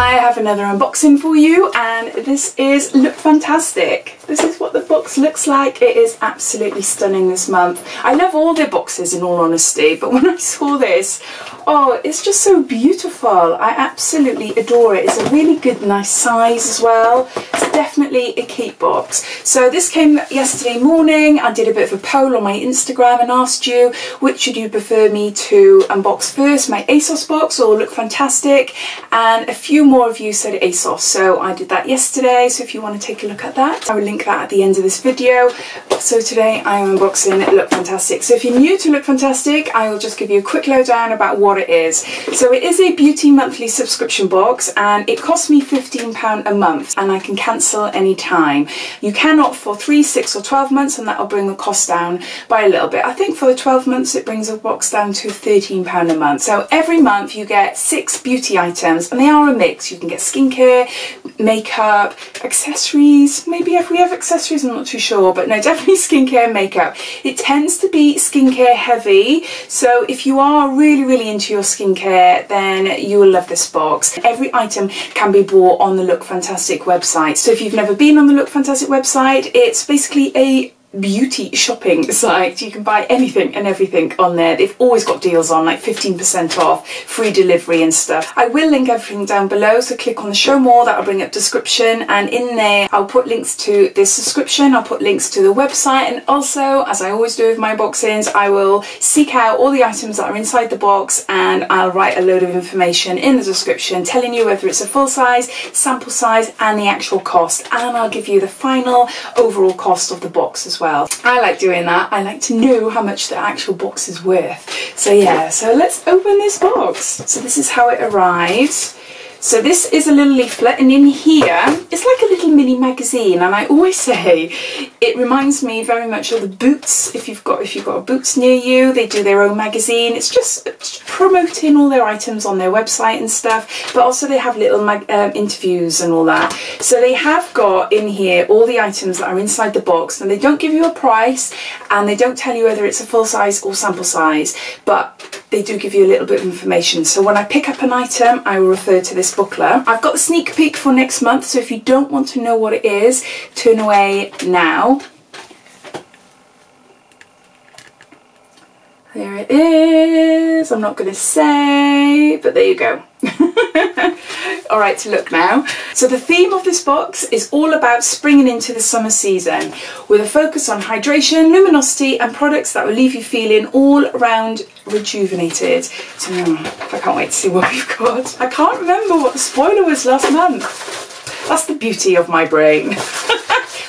I have another unboxing for you, and this is Look Fantastic. This is what the box looks like. It is absolutely stunning this month. I love all their boxes in all honesty, but when I saw this, oh, it's just so beautiful. I absolutely adore it. It's a really good, nice size as well. It's definitely a keep box. So this came yesterday morning. I did a bit of a poll on my Instagram and asked you, which should you prefer me to unbox first, my ASOS box or Look Fantastic? And a few more of you said ASOS, so I did that yesterday. So if you want to take a look at that, I will link that at the end of this video. So today I am unboxing Look Fantastic. So if you're new to Look Fantastic, I will just give you a quick lowdown about what it is. So it is a beauty monthly subscription box, and it costs me £15 a month, and I can cancel any time. You can opt for 3, 6 or 12 months, and that will bring the cost down by a little bit. I think for the 12 months it brings the box down to £13 a month. So every month you get 6 beauty items, and they are a mix. You can get skincare, makeup, accessories. Maybe if we have accessories, I'm not too sure, but no, definitely skincare and makeup. It tends to be skincare heavy, so if you are really into your skincare, then you will love this box. Every item can be bought on the Look Fantastic website. So if you've never been on the Look Fantastic website, it's basically a beauty shopping site. You can buy anything and everything on there. They've always got deals on, like 15% off, free delivery and stuff. I will link everything down below, so click on the show more, that'll bring up description, and in there I'll put links to this subscription, I'll put links to the website, and also, as I always do with my unboxings, I will seek out all the items that are inside the box, and I'll write a load of information in the description telling you whether it's a full size, sample size, and the actual cost, and I'll give you the final overall cost of the box as well. I like doing that. I like to know how much the actual box is worth. So yeah, so let's open this box. So this is how it arrives. So this is a little leaflet, and in here it's like a little mini magazine, and I always say it reminds me very much of the Boots. If you've got a Boots near you, they do their own magazine. It's just promoting all their items on their website and stuff, but also they have little interviews and all that. So they have got in here all the items that are inside the box, and they don't give you a price, and they don't tell you whether it's a full size or sample size, but they do give you a little bit of information. So when I pick up an item, I will refer to this booklet. I've got the sneak peek for next month, so if you don't want to know what it is, turn away now. There it is. I'm not going to say, but there you go. Alright, to look now. So the theme of this box is all about springing into the summer season, with a focus on hydration, luminosity, and products that will leave you feeling all around rejuvenated. So I can't wait to see what we've got. I can't remember what the spoiler was last month. That's the beauty of my brain.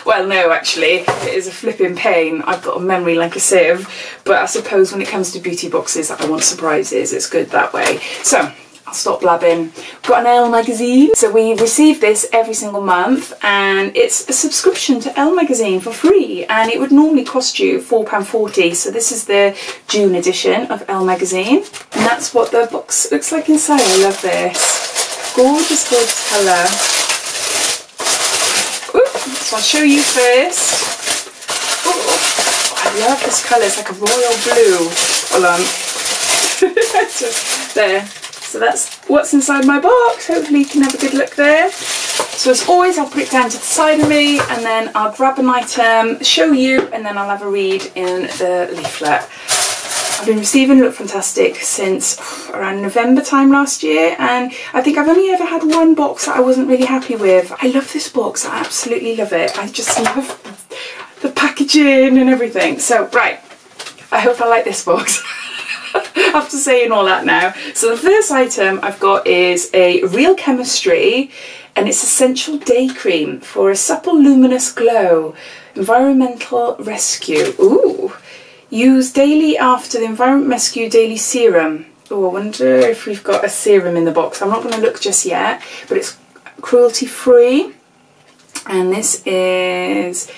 Well, no, actually, it is a flipping pain. I've got a memory like a sieve, but I suppose when it comes to beauty boxes, I want surprises. It's good that way. So I'll stop blabbing. We've got an Elle magazine. So we receive this every single month, and it's a subscription to Elle magazine for free, and it would normally cost you £4.40. So this is the June edition of Elle magazine, and that's what the box looks like inside. I love this. Gorgeous, gorgeous colour. So I'll show you first. Oh, I love this colour. It's like a royal blue. Hold on. Just there. So that's what's inside my box. Hopefully you can have a good look there. So as always, I'll put it down to the side of me, and then I'll grab an item, show you, and then I'll have a read in the leaflet. I've been receiving Look Fantastic since around November time last year, and I think I've only ever had one box that I wasn't really happy with. I love this box. I absolutely love it. I just love the packaging and everything. So right, I hope I like this box. After saying all that now. So the first item I've got is a Real Chemistry, and it's Essential Day Cream for a supple luminous glow. Environmental Rescue. Ooh. Use daily after the Environment Rescue Daily Serum. Oh, I wonder if we've got a serum in the box. I'm not going to look just yet, but it's cruelty free, and this is,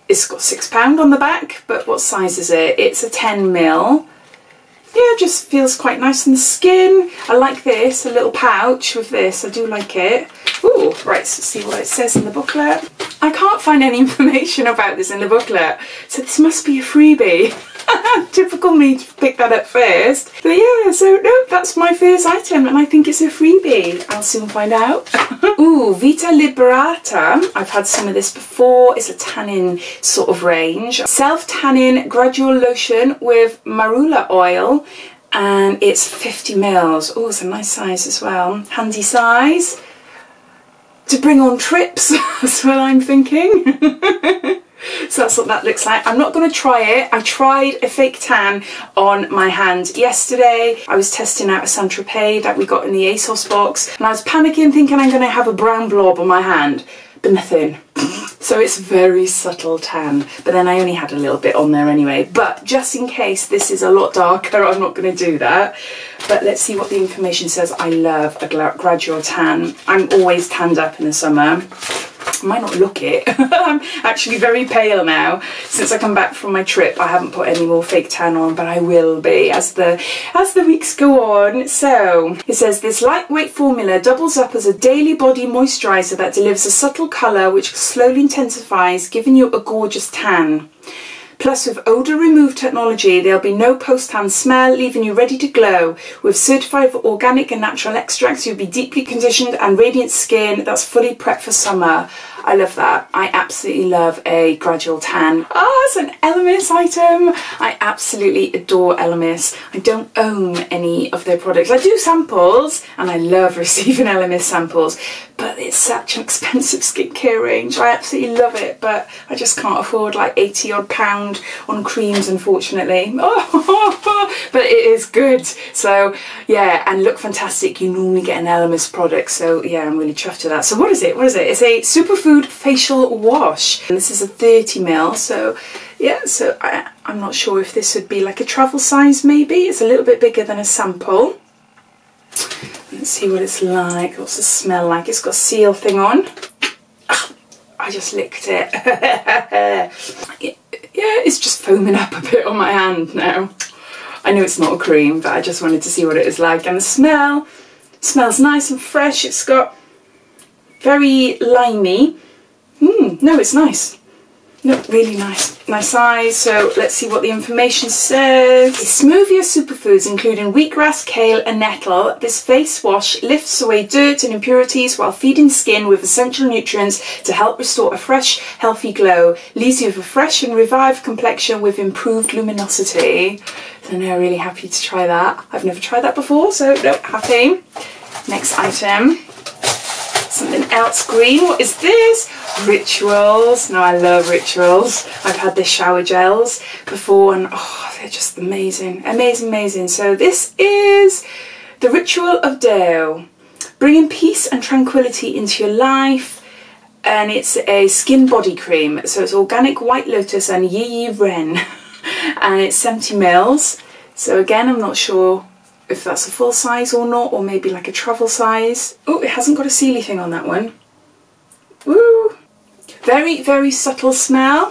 it's got £6 on the back, but what size is it? It's a 10ml. Yeah, it just feels quite nice on the skin. I like this, a little pouch with this. I do like it. Ooh, right, so let's see what it says in the booklet. I can't find any information about this in the booklet, so this must be a freebie. Typical me to pick that up first. But yeah, so no, that's my first item and I think it's a freebie. I'll soon find out. Ooh, Vita Liberata. I've had some of this before. It's a tannin sort of range. Self-tannin gradual lotion with marula oil and it's 50 mils. Oh, it's a nice size as well. Handy size to bring on trips. That's what I'm thinking. So that's what that looks like. I'm not going to try it. I tried a fake tan on my hand yesterday. I was testing out a Saint-Tropez that we got in the ASOS box and I was panicking thinking I'm going to have a brown blob on my hand, but nothing. So it's very subtle tan, but then I only had a little bit on there anyway. But just in case this is a lot darker, I'm not going to do that. But let's see what the information says. I love a gradual tan. I'm always tanned up in the summer. I might not look it. I'm actually very pale now. Since I come back from my trip, I haven't put any more fake tan on, but I will be as the weeks go on. So it says this lightweight formula doubles up as a daily body moisturizer that delivers a subtle colour which slowly intensifies, giving you a gorgeous tan. Plus, with odour remove technology, there'll be no post-tan smell, leaving you ready to glow. With certified organic and natural extracts, you'll be deeply conditioned and radiant skin that's fully prepped for summer. I love that. I absolutely love a gradual tan. It's an Elemis item. I absolutely adore Elemis. I don't own any of their products. I do samples and I love receiving Elemis samples, but it's such an expensive skincare range. I absolutely love it, but I just can't afford like 80 odd pound on creams, unfortunately. But it is good. So yeah, and look fantastic. You normally get an Elemis product, so yeah, I'm really chuffed with that. So what is it? What is it? It's a superfood facial wash, and this is a 30 ml. So yeah, so I'm not sure if this would be like a travel size. Maybe it's a little bit bigger than a sample. Let's see what it's like. What's the smell like? It's got a seal thing on. I just licked it. Yeah, it's just foaming up a bit on my hand now. I know it's not a cream, but I just wanted to see what it is like. And the smell, it smells nice and fresh. It's got very limey. No, it's nice. No, really nice. Nice size. So let's see what the information says. A smoothie of superfoods including wheatgrass, kale and nettle. This face wash lifts away dirt and impurities while feeding skin with essential nutrients to help restore a fresh, healthy glow. Leaves you with a fresh and revived complexion with improved luminosity. So now really happy to try that. I've never tried that before, so no, happy. Next item. Something else green. What is this? Rituals. Now I love Rituals. I've had the shower gels before and oh, they're just amazing. Amazing, amazing. So this is the Ritual of Dao. Bringing peace and tranquility into your life. And it's a skin body cream. So it's organic white lotus and yi ren. And it's 70 mils. So again, I'm not sure if that's a full size or not, or maybe like a travel size. Oh, it hasn't got a sealy thing on that one. Woo! Very, very subtle smell,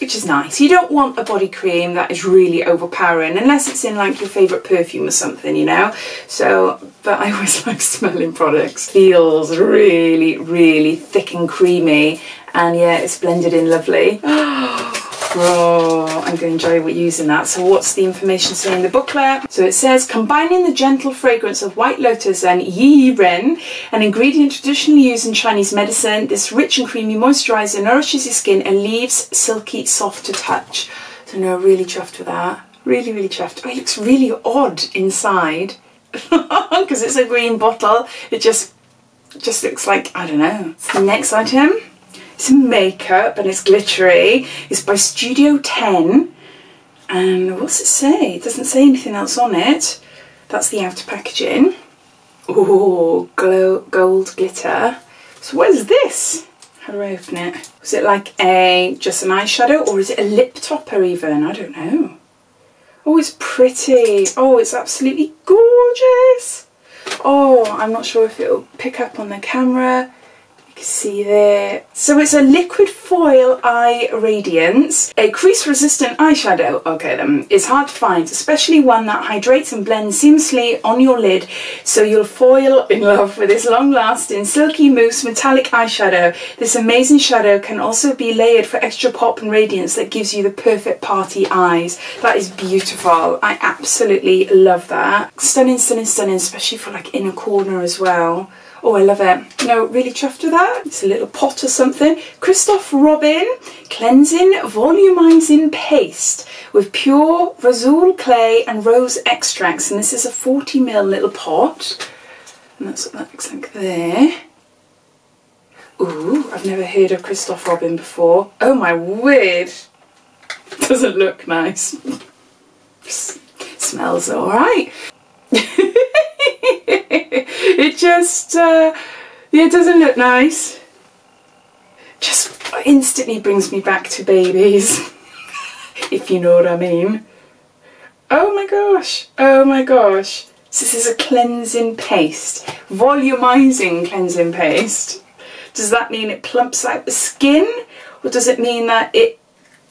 which is nice. You don't want a body cream that is really overpowering, unless it's in like your favourite perfume or something, you know? So, but I always like smelling products. Feels really, really thick and creamy, and yeah, it's blended in lovely. Oh, I'm going to enjoy using that. So what's the information saying in the booklet? So it says, combining the gentle fragrance of white lotus and yi ren, an ingredient traditionally used in Chinese medicine, this rich and creamy moisturiser nourishes your skin and leaves silky soft to touch. So no, really chuffed with that. Really, really chuffed. Oh, it looks really odd inside because it's a green bottle. It just looks like, I don't know. So the next item. It's makeup and it's glittery. It's by Studio 10. And what's it say? It doesn't say anything else on it. That's the outer packaging. Oh, gold glitter. So what is this? How do I open it? Was it like just an eyeshadow, or is it a lip topper even? I don't know. Oh, it's pretty. Oh, it's absolutely gorgeous. Oh, I'm not sure if it'll pick up on the camera. See there. So it's a liquid foil eye radiance, a crease resistant eyeshadow. Okay then, it's hard to find, especially one that hydrates and blends seamlessly on your lid, so you'll fall in love with this long lasting silky mousse metallic eyeshadow. This amazing shadow can also be layered for extra pop and radiance that gives you the perfect party eyes. That is beautiful. I absolutely love that. Stunning, stunning, stunning, especially for like inner corner as well. Oh, I love it. No, really chuffed with that. It's a little pot or something. Christoph Robin Cleansing Volumizing Paste with pure Razul clay and rose extracts. And this is a 40ml little pot. And that's what that looks like there. Ooh, I've never heard of Christoph Robin before. Oh my word. Doesn't look nice. Smells alright. It just, yeah, it doesn't look nice. Just instantly brings me back to babies, if you know what I mean. Oh my gosh, oh my gosh. So this is a cleansing paste, volumizing cleansing paste. Does that mean it plumps out the skin? Or does it mean that it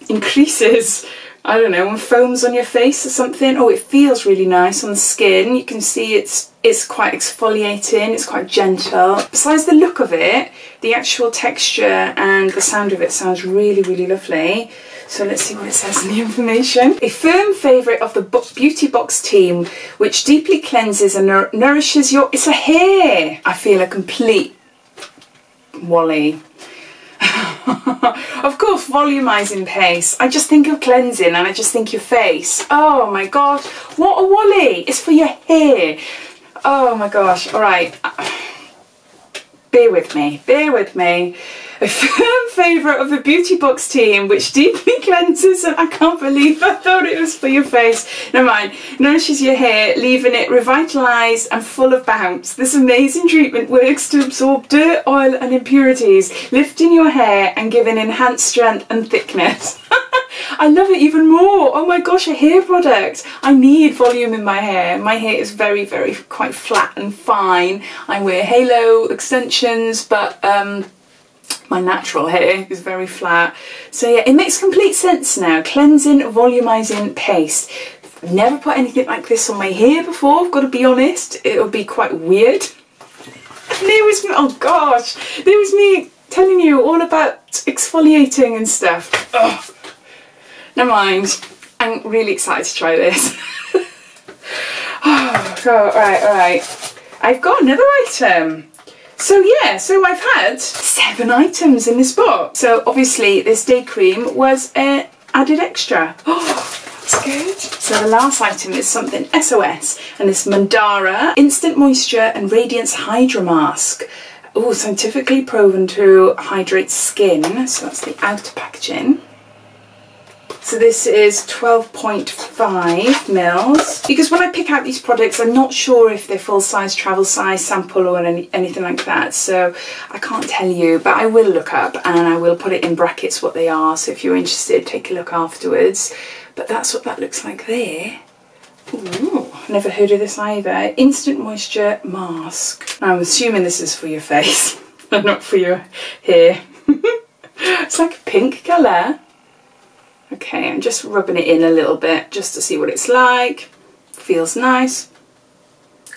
increases, I don't know, and foams on your face or something? Oh, it feels really nice on the skin. You can see it's quite exfoliating, it's quite gentle. Besides the look of it, the actual texture and the sound of it sounds really, really lovely. So let's see what it says in the information. A firm favourite of the Beauty Box team, which deeply cleanses and nourishes your... It's a hair! I feel a complete Wally. Of course, volumizing paste. I just think of cleansing and I just think your face. Oh my god, what a Wally! It's for your hair. Oh my gosh, alright. Bear with me, bear with me. A firm favourite of the Beauty Box team, which deeply cleanses, and I can't believe I thought it was for your face. Never mind. Nourishes your hair, leaving it revitalised and full of bounce. This amazing treatment works to absorb dirt, oil and impurities, lifting your hair and giving enhanced strength and thickness. I love it even more. Oh my gosh, a hair product. I need volume in my hair. My hair is very, very quite flat and fine. I wear halo extensions, but my natural hair is very flat. So yeah, it makes complete sense now. Cleansing, volumizing paste. I've never put anything like this on my hair before, I've got to be honest. It would be quite weird. And there was me, oh gosh, there was me telling you all about exfoliating and stuff. Oh, never mind. I'm really excited to try this. Oh, alright. I've got another item. So yeah, so I've had 7 items in this box. So obviously this day cream was an added extra. Oh, that's good. So the last item is something SOS, and it's Mandara Instant Moisture and Radiance Hydra Mask. Oh, scientifically proven to hydrate skin. So that's the outer packaging. So this is 12.5 mils. Because when I pick out these products, I'm not sure if they're full size, travel size, sample or anything like that. So I can't tell you, but I will look up and I will put it in brackets what they are. So if you're interested, take a look afterwards. But that's what that looks like there. Ooh, never heard of this either. Instant Moisture Mask. I'm assuming this is for your face and not for your hair. It's like a pink colour. Okay, I'm just rubbing it in a little bit just to see what it's like. Feels nice.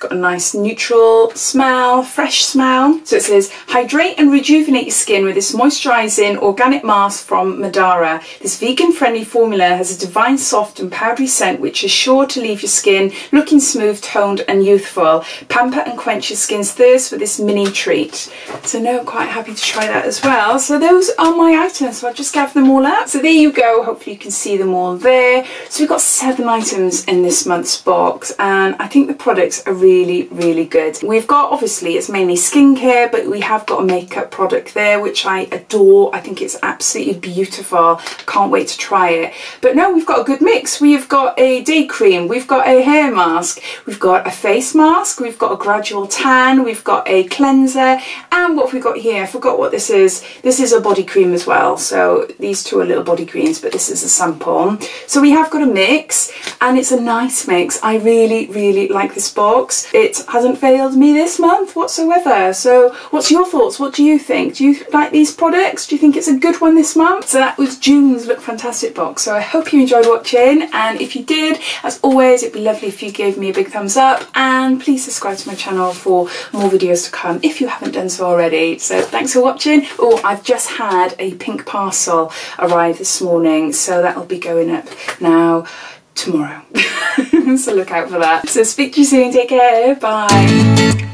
Got a nice neutral smell, fresh smell. So it says, hydrate and rejuvenate your skin with this moisturising organic mask from Mandara. This vegan-friendly formula has a divine soft and powdery scent which is sure to leave your skin looking smooth, toned and youthful. Pamper and quench your skin's thirst with this mini treat. So no, I'm quite happy to try that as well. So those are my items, so I'll just gather them all out. So there you go, hopefully you can see them all there. So we've got 7 items in this month's box, and I think the products are really good. We've got, obviously it's mainly skincare, but we have got a makeup product there which I adore. I think it's absolutely beautiful. Can't wait to try it. But no, we've got a good mix. We've got a day cream, we've got a hair mask, we've got a face mask, we've got a gradual tan, we've got a cleanser, and what have we got here? I forgot what this is. This is a body cream as well. So these two are little body creams, but this is a sample. So we have got a mix, and it's a nice mix. I really like this box. box. It hasn't failed me this month whatsoever. So what's your thoughts? What do you think? Do you like these products? Do you think it's a good one this month? So that was June's Look Fantastic box. So I hope you enjoyed watching, and if you did, as always, it'd be lovely if you gave me a big thumbs up, and please subscribe to my channel for more videos to come if you haven't done so already. So thanks for watching. Oh, I've just had a pink parcel arrive this morning, so that'll be going up now tomorrow. So look out for that. So speak to you soon. Take care. Bye.